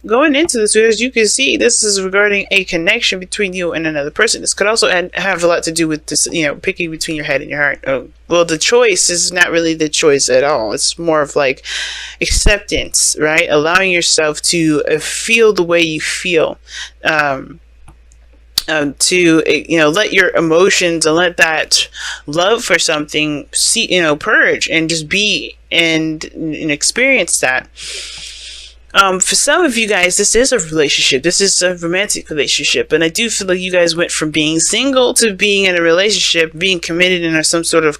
going into this, as you can see, this is regarding a connection between you and another person. This could also have a lot to do with this, picking between your head and your heart. Oh, well, the choice is not really the choice at all. It's more of like acceptance, right? Allowing yourself to feel the way you feel. To let your emotions and let that love for something purge and just be and experience that. For some of you guys, this is a relationship. This is a romantic relationship, and I do feel like you guys went from being single to being in a relationship, being committed in some sort of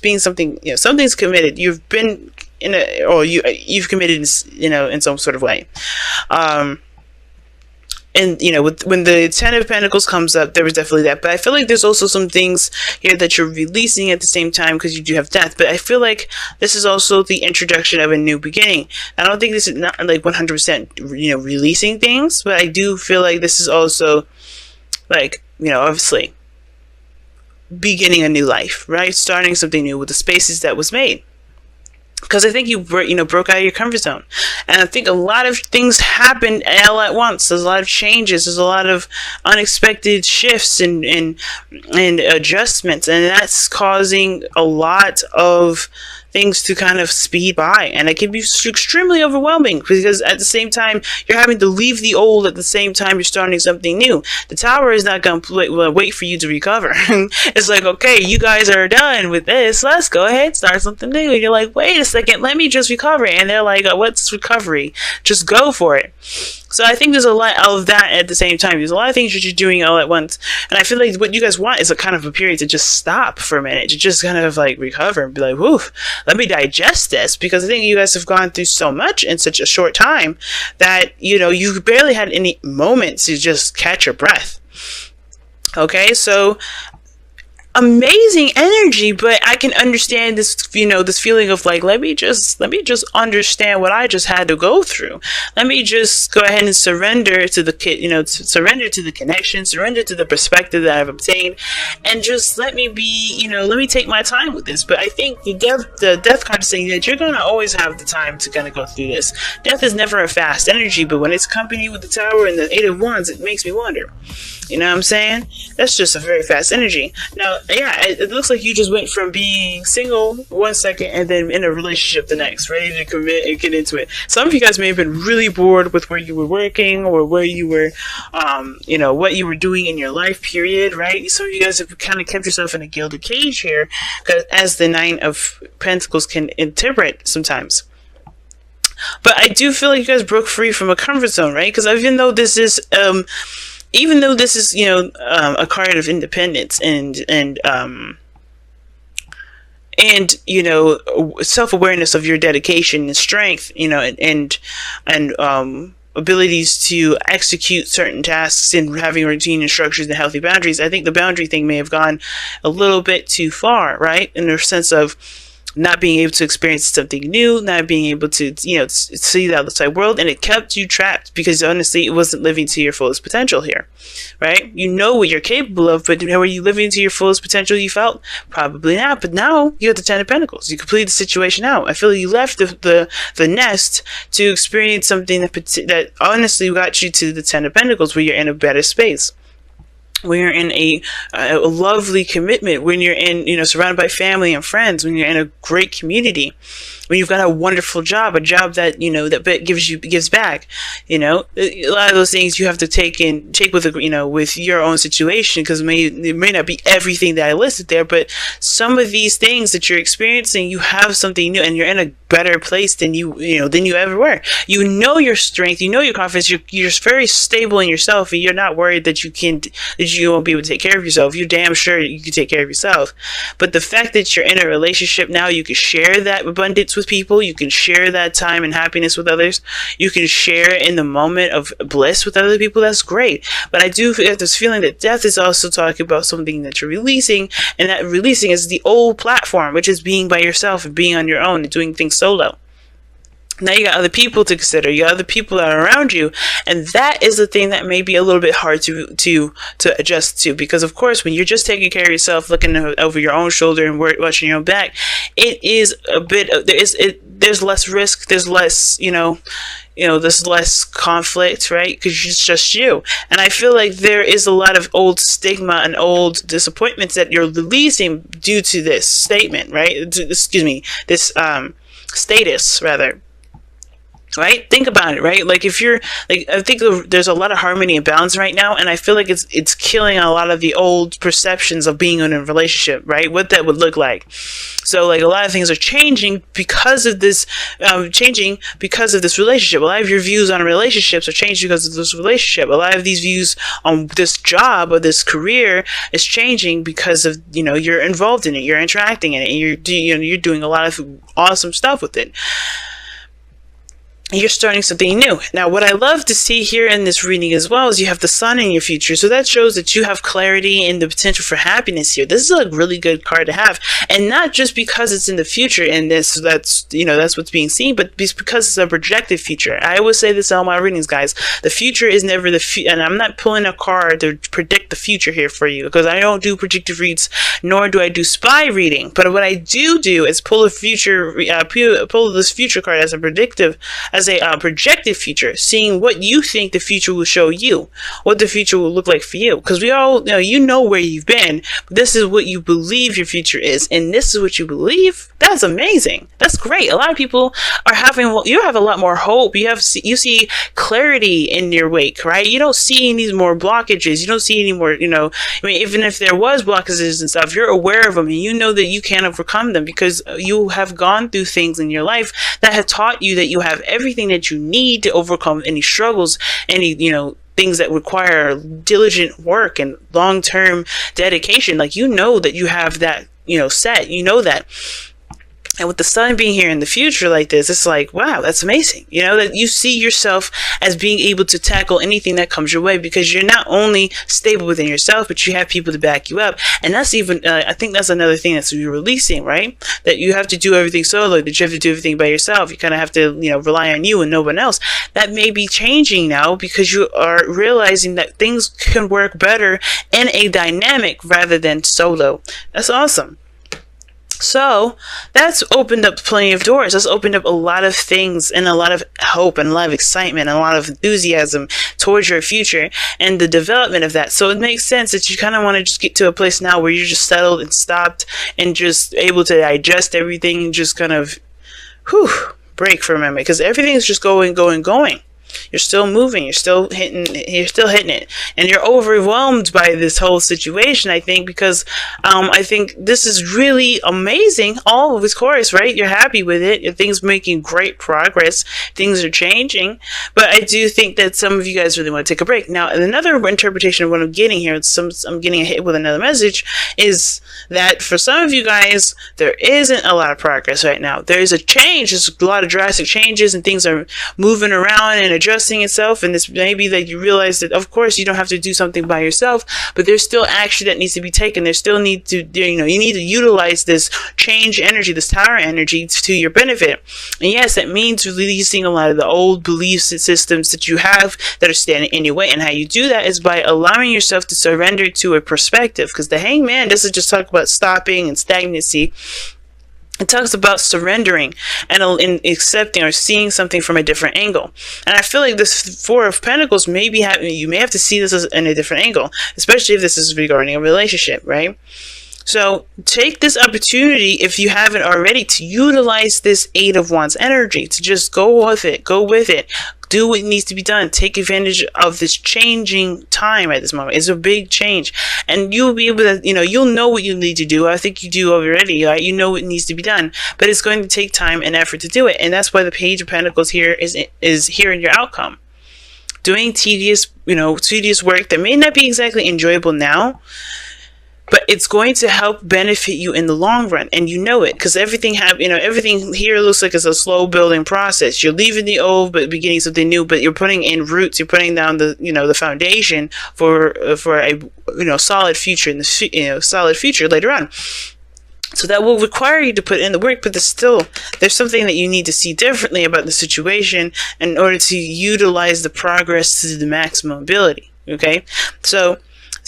being something. Something's committed. You've been in a, or you've committed in some sort of way. And, when the Ten of Pentacles comes up, there was definitely that. But I feel like there's also some things here that you're releasing at the same time because you do have death. But I feel like this is also the introduction of a new beginning. I don't think this is not like 100%, releasing things. But I do feel like this is also like, obviously beginning a new life, right? Starting something new with the spaces that was made. Because I think you broke out of your comfort zone. And I think a lot of things happen all at once. There's a lot of changes. There's a lot of unexpected shifts and adjustments. And that's causing a lot of things to kind of speed by. And it can be extremely overwhelming because at the same time, you're having to leave the old at the same time you're starting something new. The tower is not going to wait for you to recover. It's like, okay, you guys are done with this. Let's go ahead and start something new. And you're like, wait a second, let me just recover. And they're like, what's recovery? Just go for it. So I think there's a lot of that at the same time. There's a lot of things that you're doing all at once. And I feel like what you guys want is a kind of a period to just stop for a minute, to just kind of like recover and be like, whoo, let me digest this. Because I think you guys have gone through so much in such a short time that, you barely had any moments to just catch your breath. Okay, so amazing energy, but I can understand this, this feeling of like, let me just understand what I just had to go through. Let me just go ahead and surrender to the surrender to the connection, surrender to the perspective that I've obtained, and just let me be, let me take my time with this. But I think the death card is saying that you're going to always have the time to kind of go through this. Death is never a fast energy, but when it's accompanied with the Tower and the Eight of Wands, it makes me wonder. You know what I'm saying? That's just a very fast energy. Now, yeah, it looks like you just went from being single 1 second and then in a relationship the next, ready to commit and get into it. Some of you guys may have been really bored with where you were working or where you were, what you were doing in your life period, right? Some of you guys have kind of kept yourself in a gilded cage here, as the Nine of Pentacles can interpret sometimes. But I do feel like you guys broke free from a comfort zone, right? Because even though this is a card of independence and self-awareness of your dedication and strength, and abilities to execute certain tasks and having routine and structures and healthy boundaries, I think the boundary thing may have gone a little bit too far, right? In the sense of not being able to experience something new, not being able to, see the outside world, and it kept you trapped because honestly, it wasn't living to your fullest potential here, right? You know what you're capable of, but were you living to your fullest potential you felt? Probably not, but now you have the Ten of Pentacles. You completed the situation out. I feel like you left the nest to experience something that honestly got you to the Ten of Pentacles where you're in a better space. When you're in a lovely commitment, when you're in, surrounded by family and friends, when you're in a great community, when you've got a wonderful job, a job that, that gives back, a lot of those things you have to take with, with your own situation, because it may not be everything that I listed there, but some of these things that you're experiencing, you have something new and you're in a better place than you ever were. You know your strength, you know your confidence, you're very stable in yourself, and you're not worried that you won't be able to take care of yourself. You're damn sure you can take care of yourself. But the fact that you're in a relationship now, you can share that abundance with people, you can share that time and happiness with others, you can share in the moment of bliss with other people. That's great. But I do have this feeling that death is also talking about something that you're releasing, and that releasing is the old platform, which is being by yourself and being on your own and doing things solo. Now you got other people to consider. You got other people that are around you, and that is the thing that may be a little bit hard to adjust to, because of course when you're just taking care of yourself, looking over your own shoulder and watching your own back, it is a bit there's less risk, there's less there's less conflict, right? Because it's just you. And I feel like there is a lot of old stigma and old disappointments that you're releasing due to this statement, right? Excuse me, this status, rather. Right? Think about it, right? Like, if you're like, I think there's a lot of harmony and balance right now, and I feel like it's killing a lot of the old perceptions of being in a relationship, right? What that would look like. So, like, a lot of things are changing because of this, relationship. A lot of your views on relationships are changed because of this relationship. A lot of these views on this job or this career is changing because of, you're involved in it, you're interacting in it, and you're doing a lot of awesome stuff with it. You're starting something new. Now, what I love to see here in this reading as well is you have the sun in your future. So that shows that you have clarity and the potential for happiness here. This is a really good card to have. And not just because it's in the future and that's what's being seen, but because it's a projected future. I always say this in all my readings, guys. The future is never the future. And I'm not pulling a card to predict the future here for you, because I don't do predictive reads, nor do I do spy reading. But what I do is pull a future, pull this future card as a projected future, seeing what you think the future will show you, what the future will look like for you. Because we all know where you've been, but this is what you believe your future is, and this is what you believe. That's amazing. That's great. A lot of people you have a lot more hope. You see clarity in your wake, right? You don't see any more blockages. You don't see any more, even if there was blockages and stuff, you're aware of them, and you know that you can overcome them because you have gone through things in your life that have taught you that you have everything that you need to overcome any struggles, any, things that require diligent work and long-term dedication. Like, that you have that, set, that. And with the sun being here in the future like this, it's like, wow, that's amazing. That you see yourself as being able to tackle anything that comes your way, because you're not only stable within yourself, but you have people to back you up. And that's even, I think that's another thing that's you're releasing, right? That you have to do everything solo, that you have to do everything by yourself. You kind of have to, rely on you and no one else. That may be changing now because you are realizing that things can work better in a dynamic rather than solo. That's awesome. So that's opened up plenty of doors. That's opened up a lot of things and a lot of hope and a lot of excitement and a lot of enthusiasm towards your future and the development of that. So it makes sense that you kind of want to just get to a place now where you're just settled and stopped and just able to digest everything and just kind of break for a moment, because everything's just going. You're still moving. You're still hitting it, and you're overwhelmed by this whole situation. I think because I think this is really amazing. All of this course, right? You're happy with it. Things making great progress. Things are changing, but I do think that some of you guys really want to take a break. Now, another interpretation of what I'm getting here, I'm getting hit with another message, is that for some of you guys, there isn't a lot of progress right now. There's a change. There's a lot of drastic changes, and things are moving around and adjusting itself. And this may be that you realize that, of course, you don't have to do something by yourself, but there's still action that needs to be taken. There's still need to, you need to utilize this change energy, this tower energy, to your benefit. And yes, that means releasing a lot of the old beliefs and systems that you have that are standing in your way. And how you do that is by allowing yourself to surrender to a perspective, because the Hangman doesn't just talk about stopping and stagnancy. It talks about surrendering and accepting or seeing something from a different angle. And I feel like this Four of Pentacles you may have to see this in a different angle, especially if this is regarding a relationship, right? So take this opportunity, if you haven't already, to utilize this Eight of Wands energy, to just go with it, do what needs to be done. Take advantage of this changing time at this moment. It's a big change, and you'll be able to, you'll know what you need to do. I think you do already, right? You know what needs to be done, but it's going to take time and effort to do it. And that's why the Page of Pentacles here is here in your outcome. Doing tedious work that may not be exactly enjoyable now, but it's going to help benefit you in the long run, and you know it, because everything here looks like it's a slow building process. You're leaving the old, but beginning something new. But you're putting in roots. You're putting down the foundation for a solid future in the solid future later on. So that will require you to put in the work, but there's something that you need to see differently about the situation in order to utilize the progress to the maximum ability. Okay, so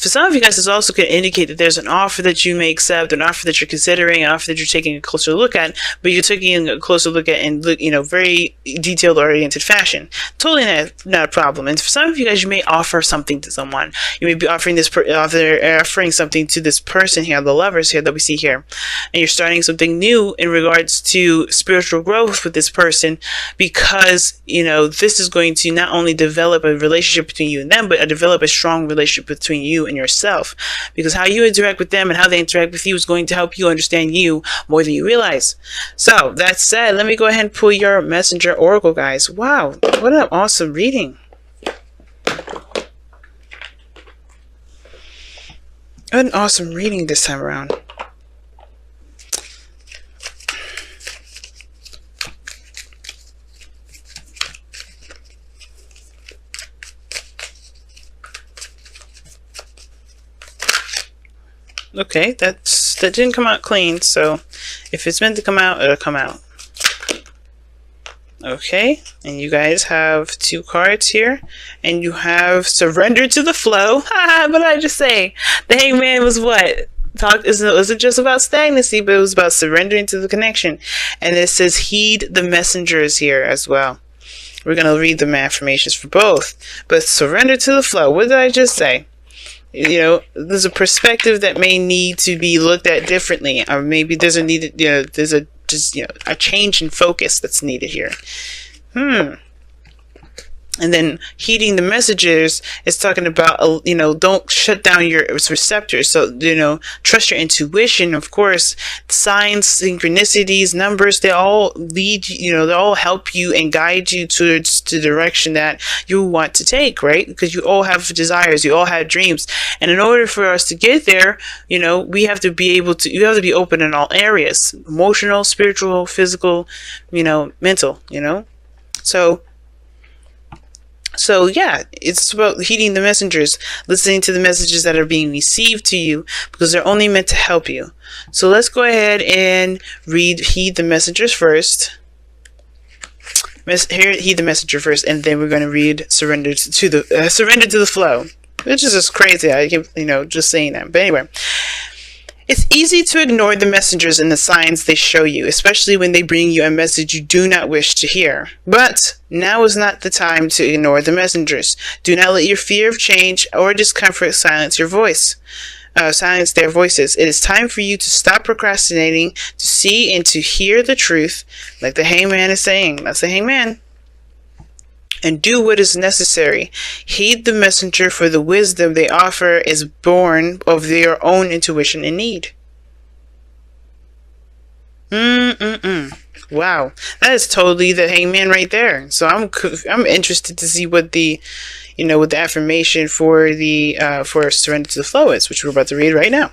For some of you guys, this also could indicate that there's an offer that you may accept, an offer that you're considering, an offer that you're taking a closer look at, but you're taking a closer look at in very detailed oriented fashion. Totally not a problem. And for some of you guys, you may offer something to someone. You may be offering offering something to this person here, the lovers here that we see here, and you're starting something new in regards to spiritual growth with this person, because this is going to not only develop a relationship between you and them, but develop a strong relationship between you and yourself, because how you interact with them and how they interact with you is going to help you understand you more than you realize. So that said, let me go ahead and pull your messenger oracle, guys. Wow, what an awesome reading. An awesome reading this time around. Okay, that didn't come out clean, so if it's meant to come out, it'll come out. Okay, and you guys have 2 cards here, and you have surrender to the flow. What did I just say? The Hangman was what? It wasn't just about stagnancy, but it was about surrendering to the connection. And it says heed the messengers here as well. We're going to read the affirmations for both. But surrender to the flow. What did I just say? There's a perspective that may need to be looked at differently, or maybe there's a change in focus that's needed here. And then heeding the messages is talking about, don't shut down your receptors. So, trust your intuition. Of course, signs, synchronicities, numbers, they all lead, they all help you and guide you towards the direction that you want to take, right? Because you all have desires, you all have dreams. And in order for us to get there, we have to be you have to be open in all areas: emotional, spiritual, physical, mental, So yeah, it's about heeding the messengers, listening to the messages that are being received to you, because they're only meant to help you. So let's go ahead and heed the messengers first. Heed the messenger first, and then we're going to read surrender to the flow, which is just crazy. I keep just saying that, but anyway. It's easy to ignore the messengers and the signs they show you, especially when they bring you a message you do not wish to hear. But now is not the time to ignore the messengers. Do not let your fear of change or discomfort silence their voices. It is time for you to stop procrastinating, to see and to hear the truth, like the Hangman is saying. That's the Hangman. And do what is necessary. Heed the messenger, for the wisdom they offer is born of their own intuition and need. Wow, that is totally the Hangman right there. So I'm interested to see what the what the affirmation for for surrender to the flow is, which we're about to read right now.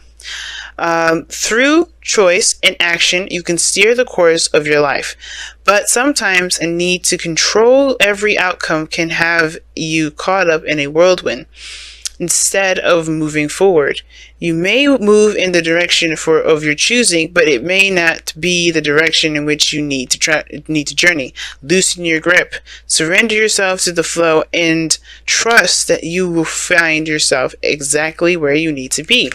Through choice and action, you can steer the course of your life. But sometimes a need to control every outcome can have you caught up in a whirlwind instead of moving forward. You may move in the direction of your choosing, but it may not be the direction in which you need to journey. Loosen your grip, surrender yourself to the flow, and trust that you will find yourself exactly where you need to be.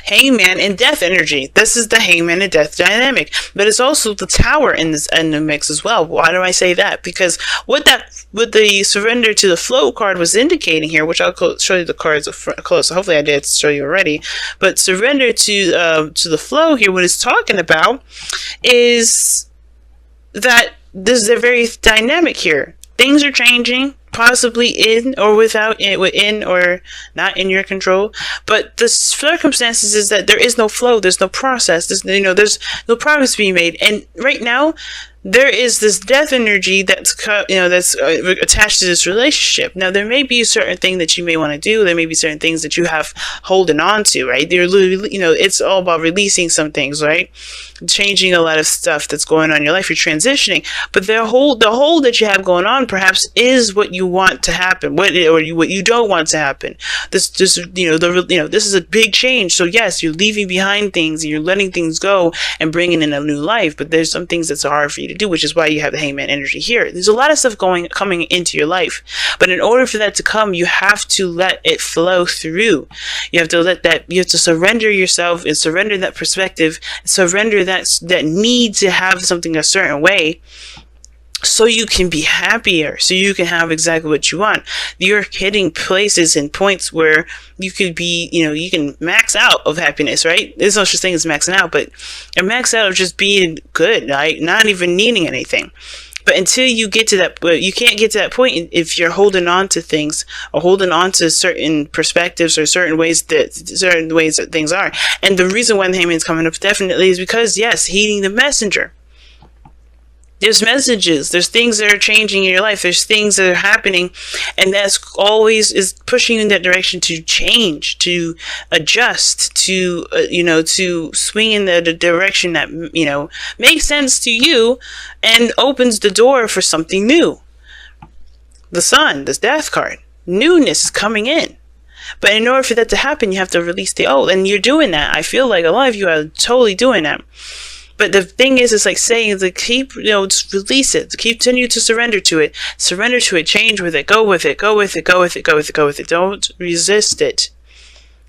Hangman and death energy. This is the Hangman and death dynamic, but it's also the Tower in the mix as well. Why do I say that? Because what the surrender to the flow card was indicating here, which I'll show you the cards close. So hopefully I did show you already. But surrender to the flow here, what it's talking about is that they're very dynamic here. Things are changing, possibly in or within or not in your control. But the circumstances is that there is no flow, there's no process, there's no progress being made. And right now, there is this death energy that's attached to this relationship. Now, there may be a certain thing that you may want to do. There may be certain things that you have holding on to, right? They're literally, it's all about releasing some things, right? changing a lot of stuff that's going on in your life. You're transitioning, but the whole that you have going on perhaps is what you want to happen, what you don't want to happen. This this is a big change. So yes, you're leaving behind things and you're letting things go and bringing in a new life. But there's some things that's hard for you to do, which is why you have the Hangman energy here. There's a lot of stuff coming into your life, but in order for that to come, you have to let it flow through. You have to surrender yourself and surrender that perspective, surrender that need to have something a certain way, so you can be happier, so you can have exactly what you want. You're hitting places and points where you could be, you can max out of happiness, right? There's no such thing as maxing out, but a max out of just being good, right? Not even needing anything. But until you get to that, you can't get to that point if you're holding on to things or holding on to certain perspectives or certain ways that things are. And the reason why the Hangman's coming up definitely is because, yes, heeding the messenger. There's messages, there's things that are changing in your life, there's things that are happening, and that's always is pushing you in that direction to change, to adjust, to to swing in the direction that makes sense to you and opens the door for something new. The Sun, this Death card, newness is coming in. But in order for that to happen, you have to release the old, and you're doing that. I feel like a lot of you are totally doing that. But the thing is, it's like saying, keep, just release it. Continue to surrender to it. Surrender to it. Change with it. Go with it. Go with it. Go with it. Go with it. Go with it. Don't resist it.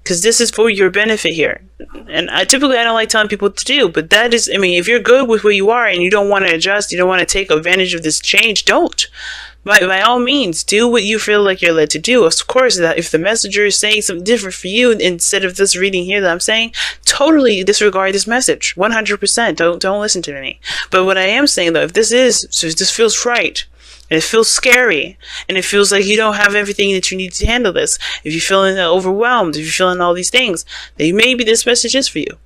Because this is for your benefit here. And I don't like telling people what to do. But that is, if you're good with where you are and you don't want to adjust, you don't want to take advantage of this change, don't. By all means, do what you feel like you're led to do. Of course, that if the messenger is saying something different for you instead of this reading here that I'm saying, totally disregard this message. 100%. Don't listen to me. But what I am saying though, if this feels right, and it feels scary, and it feels like you don't have everything that you need to handle this, if you're feeling overwhelmed, if you're feeling all these things, then maybe this message is for you.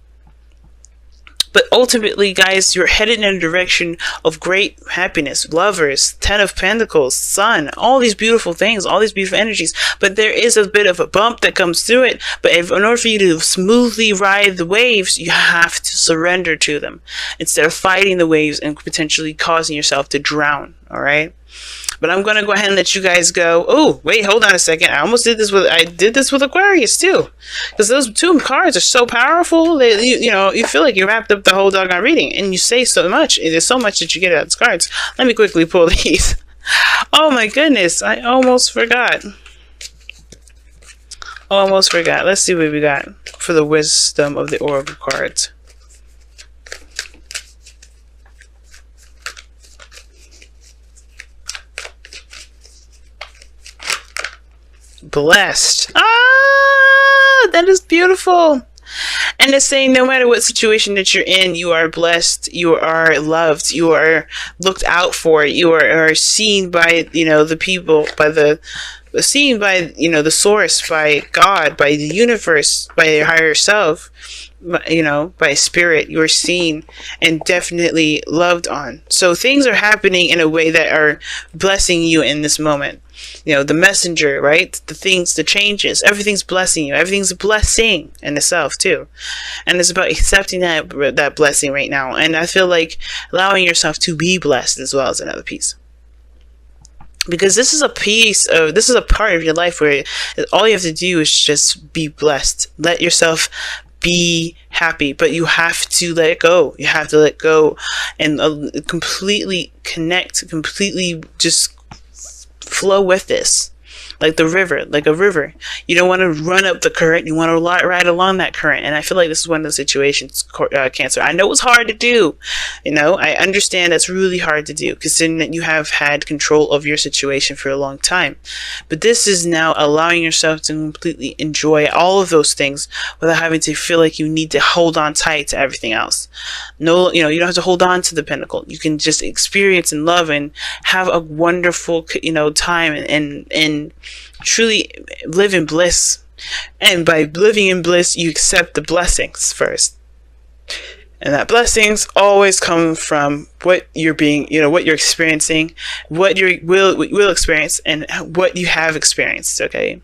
But ultimately, guys, you're headed in a direction of great happiness. Lovers, Ten of Pentacles, Sun, all these beautiful things, all these beautiful energies. But there is a bit of a bump that comes through it. But in order for you to smoothly ride the waves, you have to surrender to them instead of fighting the waves and potentially causing yourself to drown. All right? But I'm going to go ahead and let you guys go. Oh, wait, hold on a second. I did this with Aquarius too. Because those two cards are so powerful that you feel like you wrapped up the whole doggone reading. And you say so much. There's so much that you get out of these cards. Let me quickly pull these. Oh my goodness. I almost forgot. Let's see what we got for the wisdom of the Oracle cards. Blessed. That is beautiful. And it's saying no matter what situation that you're in, you are blessed, you are loved, you are looked out for, you are seen by the people, seen by the source, by God, by the universe, by your higher self, by spirit. You're seen and definitely loved on. So things are happening in a way that are blessing you in this moment. The messenger, right? The changes, everything's blessing you. Everything's a blessing in itself too. And it's about accepting that blessing right now. And I feel like allowing yourself to be blessed as well is another piece. Because this is a part of your life where all you have to do is just be blessed. Let yourself be happy, but you have to let it go. You have to let go and completely connect, completely just flow with this. Like a river. You don't want to run up the current. You want to ride along that current. And I feel like this is one of those situations, Cancer. I know it's hard to do. I understand that's really hard to do because then you have had control of your situation for a long time. But this is now allowing yourself to completely enjoy all of those things without having to feel like you need to hold on tight to everything else. No, you don't have to hold on to the pinnacle. You can just experience and love and have a wonderful, time and truly live in bliss. And by living in bliss, you accept the blessings first. And that blessings always come from what you're what you're experiencing, what you will experience, and what you have experienced, okay?